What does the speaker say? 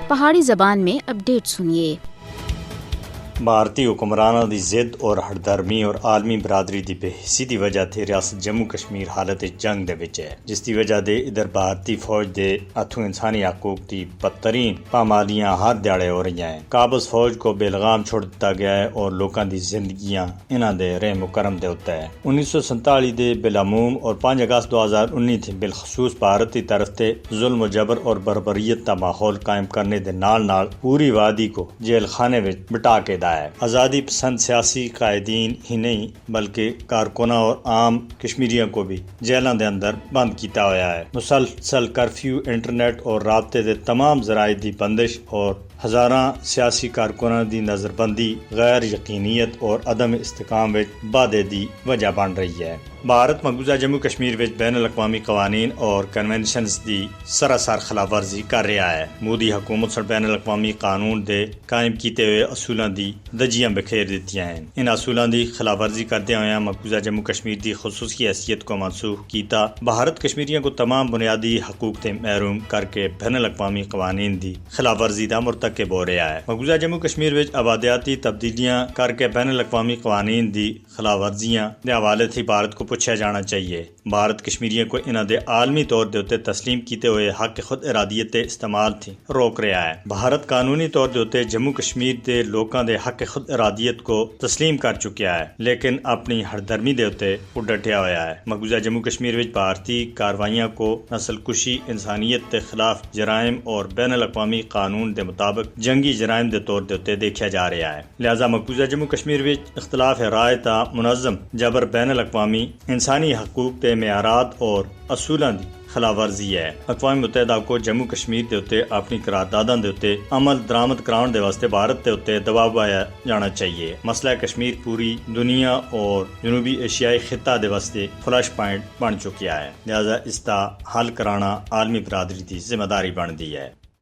پہاڑی زبان میں اپڈیٹ سنیے۔ بھارتی حکمرانوں دی ضد اور ہردرمی اور عالمی برادری دی بے حسی دی وجہ تھی ریاست جموں کشمیر حالت جنگ دے وچ ہے، جس دی وجہ دے ادھر بھارتی فوج دے ہتھوں انسانی حقوق دی بدترین پامالیاں ہر دیہڑے ہو رہی ہیں۔ قابض فوج کو بے لگام چھوڑ دتا گیا ہے اور لوکاں دی زندگیاں انہاں دے رحم و کرم دے ہوتا ہے۔ 1947 دے بالعموم اور 5 اگست 2019 تھی بالخصوص بھارت دی طرف تے ظلم و جبر اور بربریت دا ماحول قائم کرنے دے نال نال پوری وادی کو جیل خانے وچ بٹا کے ہے۔ آزادی پسند سیاسی قائدین ہی نہیں بلکہ کارکنوں اور عام کشمیریوں کو بھی جیلوں دے اندر بند کیتا ہوا ہے۔ مسلسل کرفیو، انٹرنیٹ اور رابطے دے تمام ذرائع دی بندش اور ہزاراں سیاسی کارکنوں دی نظر بندی غیر یقینیت اور عدم استحکام وچ بادے دی وجہ بن رہی ہے۔ بھارت مقبوضہ جموں کشمیر وچ بین الاقوامی قوانین اور کنونشنز دی سراسر خلاف ورزی کر رہا ہے۔ مودی حکومت سے بین الاقوامی قانون دے قائم کیتے ہوئے اصولاں دی دجیاں بکھیر دیتیاں ہیں۔ ان اصولاں دی خلاف ورزی کردے ہوئے مقبوضہ جموں کشمیر دی خصوصی حیثیت کو منسوخ کیتا بھارت کشمیریوں کو تمام بنیادی حقوق تے محروم کر کے بین الاقوامی قوانین دی خلاف ورزی دا مرتکب ہو رہا ہے۔ مقبوضہ جموں کشمیر وچ آبادیاتی تبدیلیاں کر کے بین الاقوامی قوانین دی خلاف ورزیاں دے حوالے تھی بھارت کو پوچھا جانا چاہیے۔ بھارت کشمیریوں کو انہاں دے عالمی طور دے اتے تسلیم کیتے ہوئے حق خود ارادیت تے استعمال تھی روک رہا ہے۔ بھارت قانونی طور دے اتے جموں کشمیر دے لوکاں دے حق خود ارادیت کو تسلیم کر چکیا ہے، لیکن اپنی ہردرمی دے اتے ڈٹیا ہوا ہے۔ مقبوضہ جموں کشمیر وچ بھارتی کاروائیاں کو نسل کشی، انسانیت دے خلاف جرائم اور بین الاقوامی قانون دے مطابق جنگی جرائم دے طور دے اتے دیکھا جا رہا ہے۔ لہذا مقبوضہ جموں کشمیر وچ اختلاف رائے تا منظم جبر بین الاقوامی انسانی حقوق دے معیارات اور اصولاں دی خلاف ورزی ہے۔ اقوام متحدہ کو جموں کشمیر دے اتے اپنی قرارداداں دے اتے عمل درآمد کراؤن دے واسطے بھارت دے اتے دباؤ پایا جانا چاہیے۔ مسئلہ کشمیر پوری دنیا اور جنوبی ایشیائی خطہ دے واسطے فلش پوائنٹ بن چکیا ہے، لہذا اس دا حل کرانا عالمی برادری دی ذمہ داری بن دی ہے۔